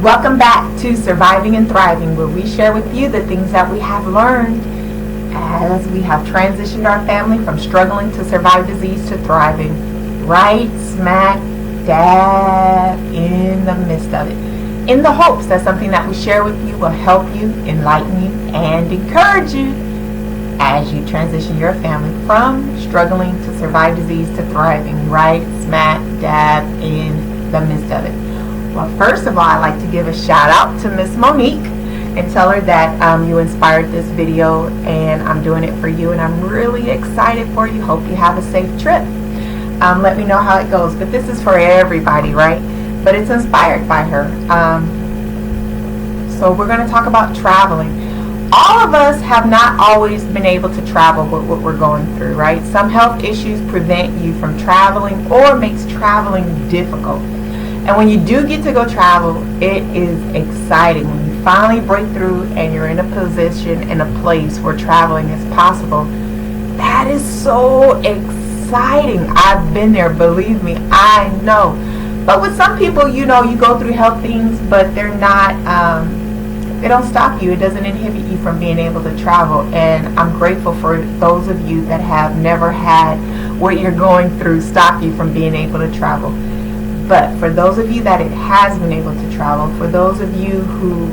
Welcome back to Surviving and Thriving, where we share with you the things that we have learned as we have transitioned our family from struggling to survive disease to thriving, right smack dab in the midst of it, in the hopes that something that we share with you will help you, enlighten you, and encourage you as you transition your family from struggling to survive disease to thriving, right smack dab in the midst of it. Well, first of all, I'd like to give a shout out to Miss Monique and tell her that you inspired this video, and I'm doing it for you, and I'm really excited for you. Hope you have a safe trip. Let me know how it goes. But this is for everybody, right? But it's inspired by her. So we're going to talk about traveling. All of us have not always been able to travel with what we're going through, right? Some health issues prevent you from traveling or makes traveling difficult. And when you do get to go travel, it is exciting. When you finally break through and you're in a position, in a place where traveling is possible, that is so exciting. I've been there, believe me, I know. But with some people, you go through health things, but they're not, they don't stop you. It doesn't inhibit you from being able to travel. And I'm grateful for those of you that have never had what you're going through stop you from being able to travel. But for those of you that it has been able to travel, for those of you who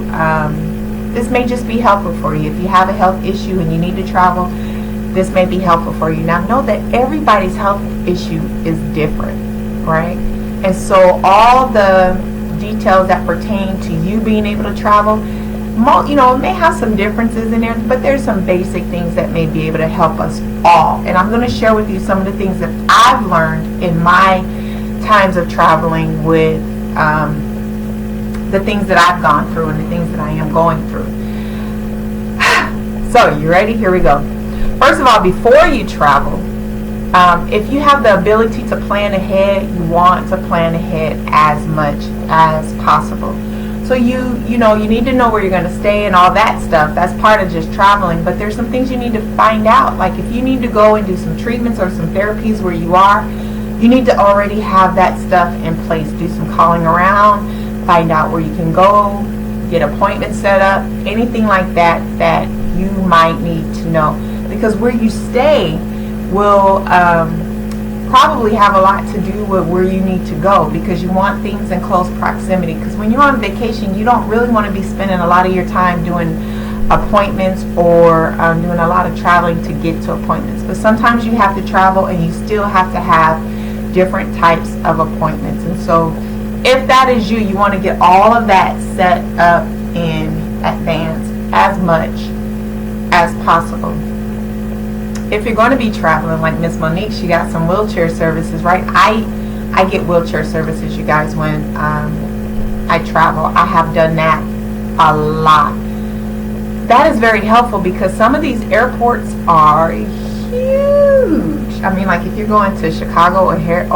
this may just be helpful for you. If you have a health issue and you need to travel, this may be helpful for you. Now know that everybody's health issue is different, right? And so all the details that pertain to you being able to travel, it may have some differences in there, but there's some basic things that may be able to help us all. And I'm going to share with you some of the things that I've learned in my times of traveling with the things that I've gone through and the things that I am going through. So, you ready? Here we go. First of all, before you travel, if you have the ability to plan ahead, you want to plan ahead as much as possible. So you need to know where you're going to stay and all that stuff. That's part of just traveling. But there's some things you need to find out. Like if you need to go and do some treatments or some therapies where you are, you need to already have that stuff in place. Do some calling around, find out where you can go, get appointments set up, anything like that that you might need to know. Because where you stay will probably have a lot to do with where you need to go, because you want things in close proximity. Because when you're on vacation, you don't really want to be spending a lot of your time doing appointments or doing a lot of traveling to get to appointments. But sometimes you have to travel and you still have to have different types of appointments. And so if that is you, you want to get all of that set up in advance as much as possible. If you're going to be traveling like Miss Monique, she got some wheelchair services, right? I get wheelchair services, you guys, when I travel. I have done that a lot. That is very helpful because some of these airports are huge. I mean, like if you're going to Chicago O'Hare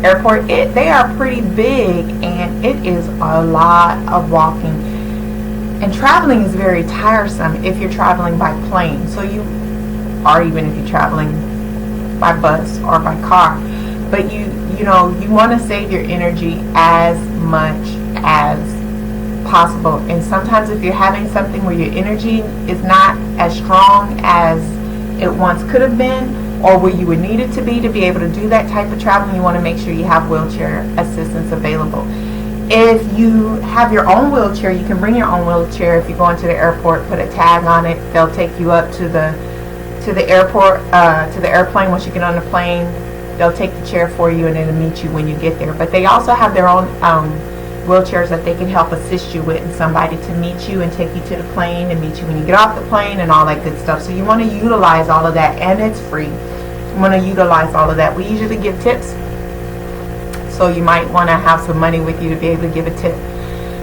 Airport, they are pretty big, and it is a lot of walking. And traveling is very tiresome if you're traveling by plane. Or even if you're traveling by bus or by car. But you want to save your energy as much as possible. And sometimes if you're having something where your energy is not as strong as it once could have been, or where you would need it to be able to do that type of traveling, you want to make sure you have wheelchair assistance available. If you have your own wheelchair, you can bring your own wheelchair. If you go into the airport, put a tag on it. They'll take you up to the airport, to the airplane. Once you get on the plane, they'll take the chair for you and it'll meet you when you get there. But they also have their own wheelchairs that they can help assist you with, and somebody to meet you and take you to the plane and meet you when you get off the plane and all that good stuff. So you want to utilize all of that, and it's free. You want to utilize all of that. We usually give tips, so you might want to have some money with you to be able to give a tip.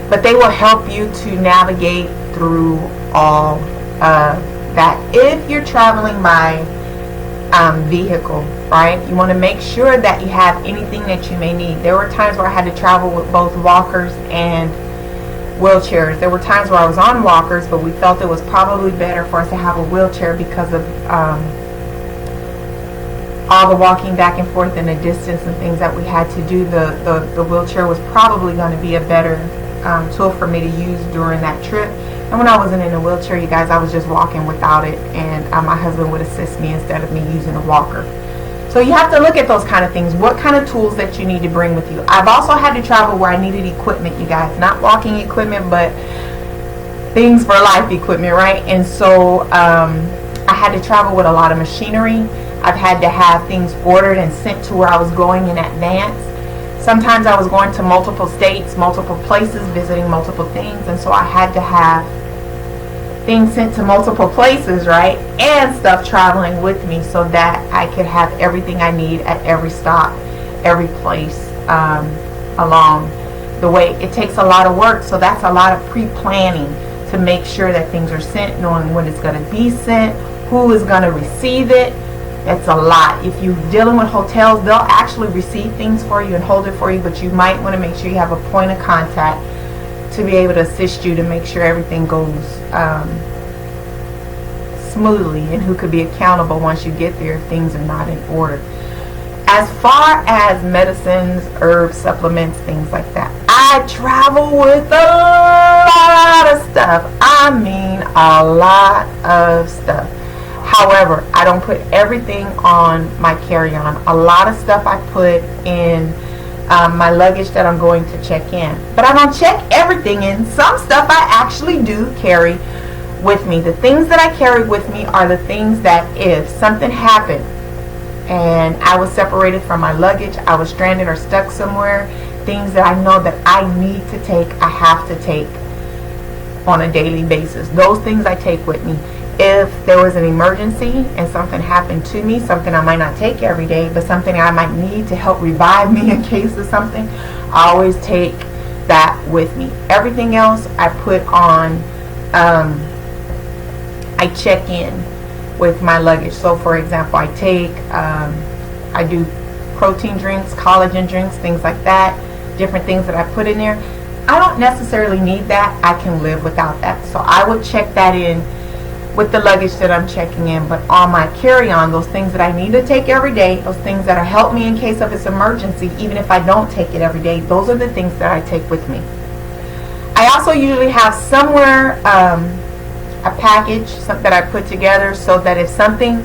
But they will help you to navigate through all of that. If you're traveling by vehicle, right, you want to make sure that you have anything that you may need. There were times where I had to travel with both walkers and wheelchairs. There were times where I was on walkers, but we felt it was probably better for us to have a wheelchair because of all the walking back and forth and the distance and things that we had to do, the wheelchair was probably going to be a better tool for me to use during that trip. And when I wasn't in a wheelchair, you guys, I was just walking without it, and my husband would assist me instead of me using a walker. So you have to look at those kind of things. What kind of tools that you need to bring with you. I've also had to travel where I needed equipment, you guys. Not walking equipment, but things for life equipment, right? And so I had to travel with a lot of machinery. I've had to have things ordered and sent to where I was going in advance. Sometimes I was going to multiple states, multiple places, visiting multiple things, and so I had to have things sent to multiple places, right? And stuff traveling with me so that I could have everything I need at every stop, every place along the way. It takes a lot of work, so that's a lot of pre-planning to make sure that things are sent, knowing when it's going to be sent, who is going to receive it. It's a lot. If you're dealing with hotels, they'll actually receive things for you and hold it for you, but you might want to make sure you have a point of contact to be able to assist you to make sure everything goes smoothly, and who could be accountable once you get there if things are not in order. As far as medicines, herbs, supplements, things like that, I travel with a lot of stuff. I mean a lot of stuff. However, I don't put everything on my carry-on. A lot of stuff I put in my luggage that I'm going to check in. But I don't check everything in. Some stuff I actually do carry with me. The things that I carry with me are the things that if something happened and I was separated from my luggage, I was stranded or stuck somewhere, things that I know that I need to take, I have to take on a daily basis. Those things I take with me. If there was an emergency and something happened to me, something I might not take every day, but something I might need to help revive me in case of something, I always take that with me. Everything else I put on, I check in with my luggage. So for example, I do protein drinks, collagen drinks, things like that, different things that I put in there. I don't necessarily need that. I can live without that. So I would check that in with the luggage that I'm checking in. But on my carry-on, those things that I need to take every day, those things that help me in case of its emergency, even if I don't take it every day, those are the things that I take with me. I also usually have somewhere a package that I put together so that if something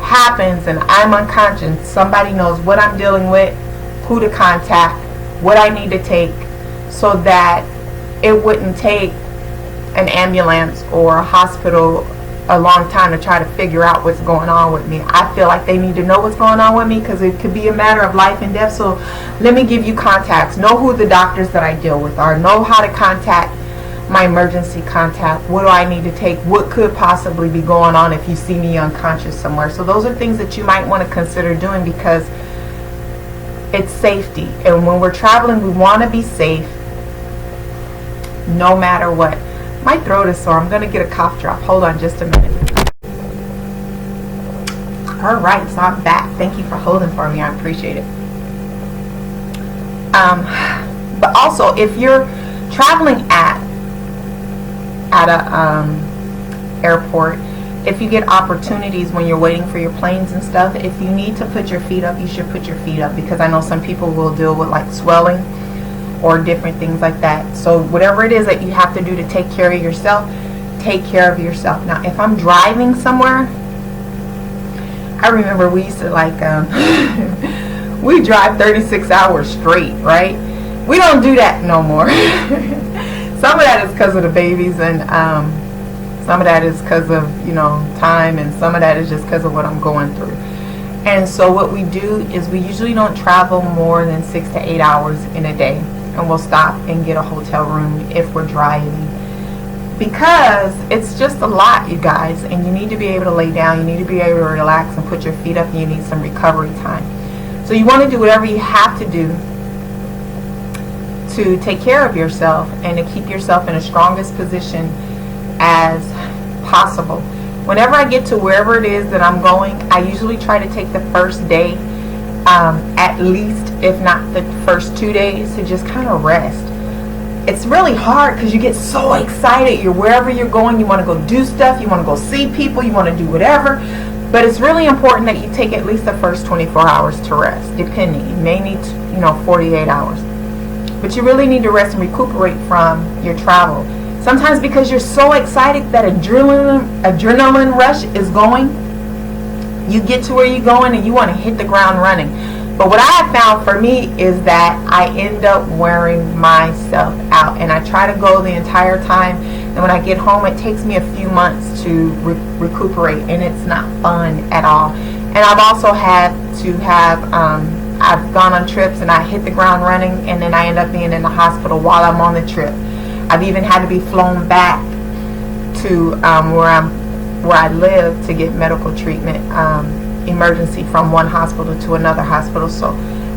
happens and I'm unconscious, somebody knows what I'm dealing with, who to contact, what I need to take, so that it wouldn't take an ambulance or a hospital a long time to try to figure out what's going on with me. I feel like they need to know what's going on with me because it could be a matter of life and death. So let me give you contacts. Know who the doctors that I deal with are. Know how to contact my emergency contact. What do I need to take? What could possibly be going on if you see me unconscious somewhere? So those are things that you might want to consider doing because it's safety. And when we're traveling, we want to be safe no matter what. My throat is sore. I'm going to get a cough drop. Hold on just a minute. Alright, so I'm back. Thank you for holding for me. I appreciate it. But also, if you're traveling at a airport, if you get opportunities when you're waiting for your planes and stuff, if you need to put your feet up, you should put your feet up, because I know some people will deal with like swelling or different things like that. So whatever it is that you have to do to take care of yourself, take care of yourself. Now if I'm driving somewhere, I remember we used to like we drive 36 hours straight, right? We don't do that no more. Some of that is because of the babies, and some of that is because of, you know, time, and some of that is just because of what I'm going through. And so what we do is we usually don't travel more than 6 to 8 hours in a day, and we'll stop and get a hotel room if we're driving, because it's just a lot, you guys, and you need to be able to lay down, you need to be able to relax and put your feet up, and you need some recovery time. So you want to do whatever you have to do to take care of yourself and to keep yourself in the strongest position as possible. Whenever I get to wherever it is that I'm going, I usually try to take the first day, at least, if not the first 2 days, to just kind of rest. It's really hard because you get so excited. You're wherever you're going, you want to go do stuff, you want to go see people, you want to do whatever. But it's really important that you take at least the first 24 hours to rest, depending. You may need, 48 hours. But you really need to rest and recuperate from your travel. Sometimes because you're so excited that adrenaline rush is going, you get to where you're going and you want to hit the ground running. But what I have found for me is that I end up wearing myself out, and I try to go the entire time, and when I get home it takes me a few months to recuperate, and it's not fun at all. And I've also had to have I've gone on trips and I hit the ground running, and then I end up being in the hospital while I'm on the trip. I've even had to be flown back to where I live to get medical treatment, emergency, from one hospital to another hospital. So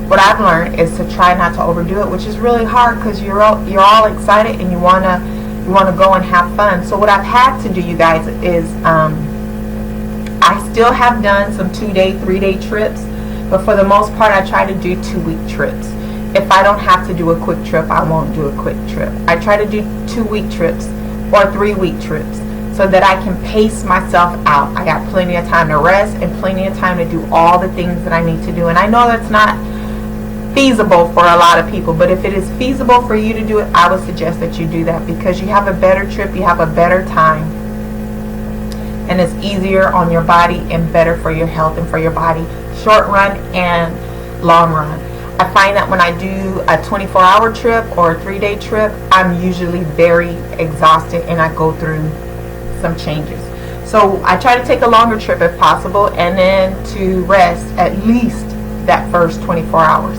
what I've learned is to try not to overdo it, which is really hard because you're all excited and you wanna go and have fun. So what I've had to do, you guys, is I still have done some 2-day, 3-day trips, but for the most part I try to do 2-week trips. If I don't have to do a quick trip, I won't do a quick trip. I try to do 2-week trips or 3-week trips so that I can pace myself out. I got plenty of time to rest and plenty of time to do all the things that I need to do. And I know that's not feasible for a lot of people, but if it is feasible for you to do it, I would suggest that you do that, because you have a better trip, you have a better time, and it's easier on your body and better for your health and for your body, short run and long run. I find that when I do a 24-hour trip or a 3-day trip, I'm usually very exhausted and I go through some changes. So I try to take a longer trip if possible, and then to rest at least that first 24 hours.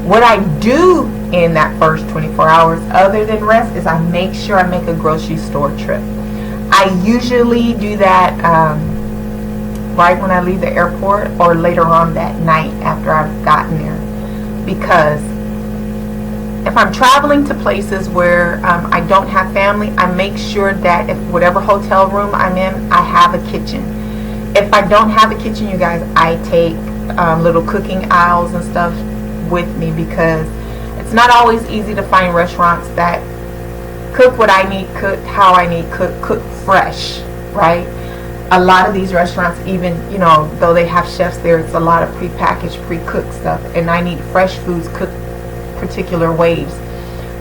What I do in that first 24 hours other than rest is I make sure I make a grocery store trip. I usually do that right when I leave the airport or later on that night after I've gotten there, because if I'm traveling to places where I don't have family, I make sure that if whatever hotel room I'm in, I have a kitchen. If I don't have a kitchen, you guys, I take little cooking aisles and stuff with me, because it's not always easy to find restaurants that cook what I need cooked, how I need cook fresh, right? A lot of these restaurants, even, though they have chefs there, it's a lot of prepackaged, pre-cooked stuff, and I need fresh foods cooked particular ways,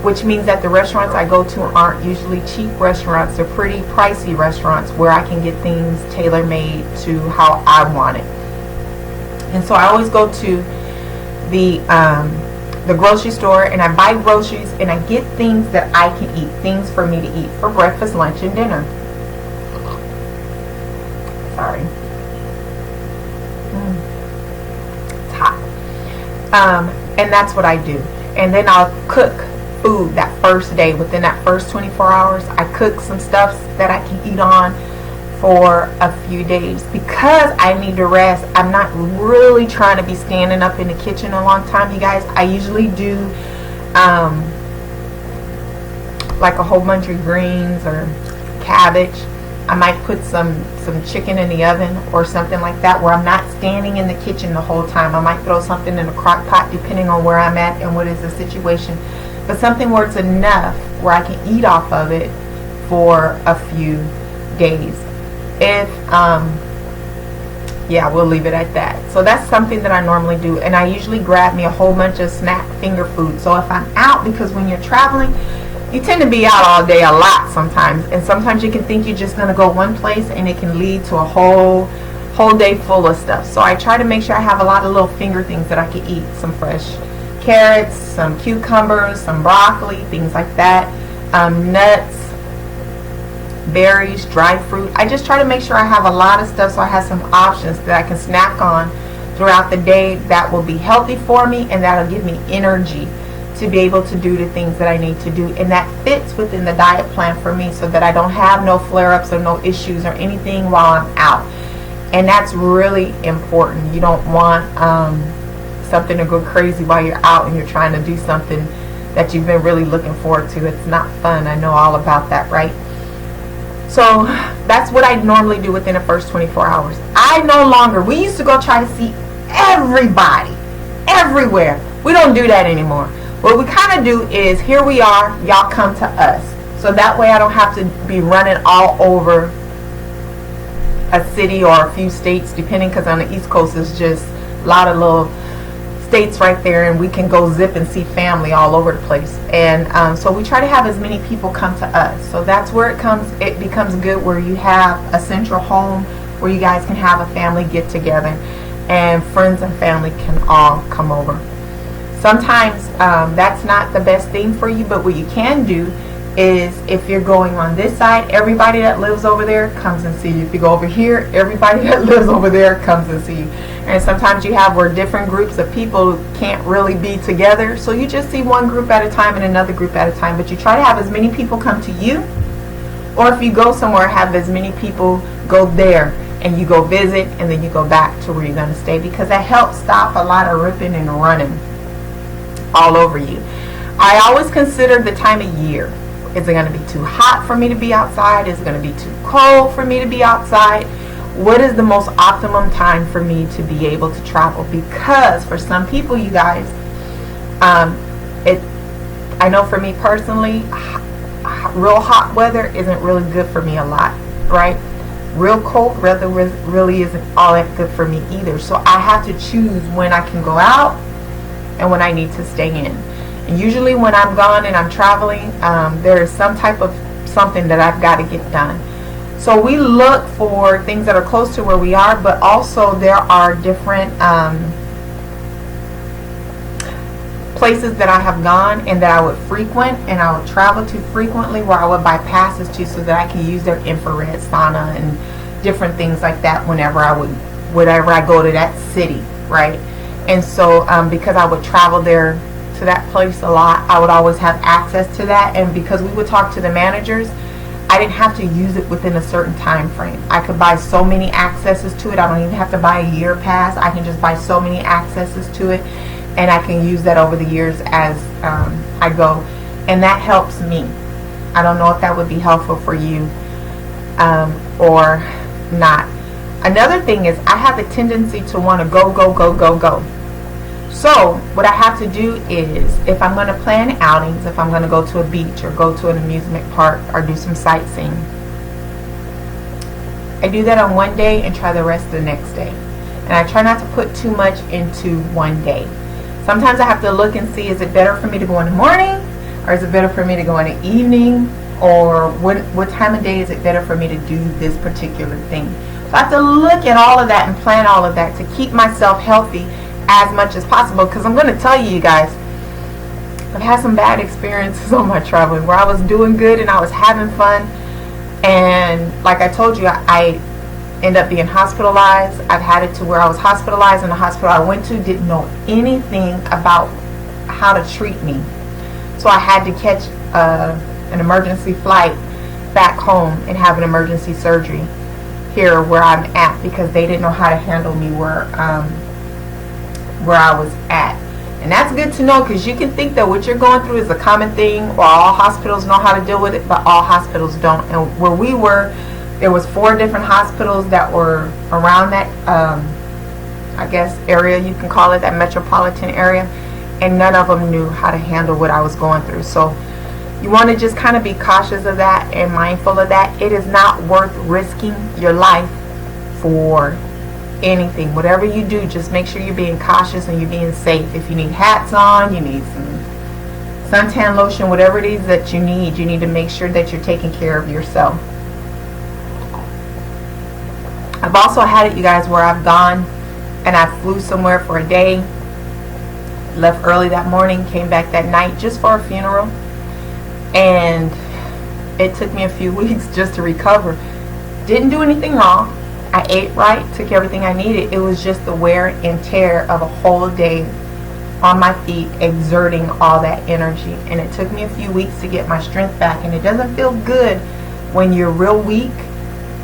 which means that the restaurants I go to aren't usually cheap restaurants. They're pretty pricey restaurants where I can get things tailor-made to how I want it. And so I always go to the grocery store and I buy groceries and I get things that I can eat, things for me to eat for breakfast, lunch, and dinner. Sorry. It's hot. And that's what I do. And then I'll cook food that first day. Within that first 24 hours, I cook some stuff that I can eat on for a few days, because I need to rest. I'm not really trying to be standing up in the kitchen a long time, you guys. I usually do like a whole bunch of greens or cabbage. I might put some chicken in the oven or something like that, where I'm not standing in the kitchen the whole time. I might throw something in a crock pot depending on where I'm at and what is the situation, but something where it's enough where I can eat off of it for a few days. If yeah, we'll leave it at that. So that's something that I normally do, and I usually grab me a whole bunch of snack finger food. So if I'm out, because when you're traveling, you tend to be out all day a lot sometimes, and sometimes you can think you're just going to go one place and it can lead to a whole day full of stuff. So I try to make sure I have a lot of little finger things that I can eat. Some fresh carrots, some cucumbers, some broccoli, things like that, nuts, berries, dry fruit. I just try to make sure I have a lot of stuff so I have some options that I can snack on throughout the day that will be healthy for me and that'll give me energy to be able to do the things that I need to do, and that fits within the diet plan for me, so that I don't have no flare-ups or no issues or anything while I'm out. And that's really important. You don't want something to go crazy while you're out and you're trying to do something that you've been really looking forward to. It's not fun. I know all about that, right? So that's what I normally do within the first 24 hours. We used to go try to see everybody, everywhere. We don't do that anymore. What we kind of do is, here we are, y'all come to us. So that way I don't have to be running all over a city or a few states, depending, because on the East Coast it's just a lot of little states right there, and we can go zip and see family all over the place. And so we try to have as many people come to us. So that's where it becomes good, where you have a central home where you guys can have a family get together, and friends and family can all come over. Sometimes that's not the best thing for you, but what you can do is, if you're going on this side, everybody that lives over there comes and see you. If you go over here, everybody that lives over there comes and see you. And sometimes you have where different groups of people can't really be together, so you just see one group at a time and another group at a time, but you try to have as many people come to you, or if you go somewhere, have as many people go there, and you go visit, and then you go back to where you're going to stay, because that helps stop a lot of ripping and running all over you. I always consider the time of year. Is it going to be too hot for me to be outside? Is it going to be too cold for me to be outside? What is the most optimum time for me to be able to travel? Because for some people, you guys, I know for me personally, real hot weather isn't really good for me a lot, right? Real cold weather really isn't all that good for me either. So I have to choose when I can go out and when I need to stay in. And usually when I'm gone and I'm traveling, there is some type of something that I've got to get done. So we look for things that are close to where we are, but also there are different places that I have gone and that I would frequent and I would travel to frequently, where I would buy passes to, so that I can use their infrared sauna and different things like that whenever I go to that city, right? And so because I would travel there to that place a lot, I would always have access to that. And because we would talk to the managers, I didn't have to use it within a certain time frame. I could buy so many accesses to it. I don't even have to buy a year pass. I can just buy so many accesses to it, and I can use that over the years as I go, and that helps me. I don't know if that would be helpful for you or not. Another thing is, I have a tendency to want to go. So what I have to do is, if I'm going to plan outings, if I'm going to go to a beach or go to an amusement park or do some sightseeing, I do that on one day and try the rest the next day. And I try not to put too much into one day. Sometimes I have to look and see, is it better for me to go in the morning, or is it better for me to go in the evening, or what time of day is it better for me to do this particular thing. So I have to look at all of that and plan all of that to keep myself healthy as much as possible, because I'm going to tell you guys, I've had some bad experiences on my traveling where I was doing good and I was having fun, and like I told you, I end up being hospitalized. I've had it to where I was hospitalized, and the hospital I went to didn't know anything about how to treat me, so I had to catch an emergency flight back home and have an emergency surgery here where I'm at, because they didn't know how to handle me where I was at. And that's good to know, because you can think that what you're going through is a common thing, or all hospitals know how to deal with it, but all hospitals don't. And where we were, there was 4 different hospitals that were around that I guess area, you can call it, that metropolitan area, and none of them knew how to handle what I was going through. So you want to just kind of be cautious of that and mindful of that. It is not worth risking your life for anything. Whatever you do, just make sure you're being cautious and you're being safe. If you need hats on, you need some suntan lotion, whatever it is that you need to make sure that you're taking care of yourself. I've also had it, you guys, where I've gone and I flew somewhere for a day, left early that morning, came back that night just for a funeral, and it took me a few weeks just to recover. Didn't do anything wrong. I ate right, took everything I needed. It was just the wear and tear of a whole day on my feet, exerting all that energy. And it took me a few weeks to get my strength back. And it doesn't feel good when you're real weak,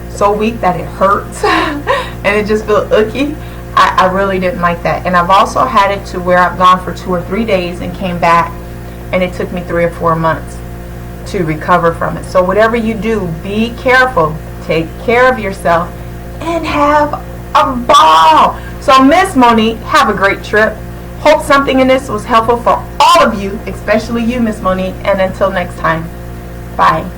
so weak that it hurts, and it just feels icky. I really didn't like that. And I've also had it to where I've gone for 2 or 3 days and came back, and it took me 3 or 4 months to recover from it. So whatever you do, be careful, take care of yourself, and have a ball. So Miss Monique, have a great trip. Hope something in this was helpful for all of you, especially you, Miss Monique. And until next time, bye.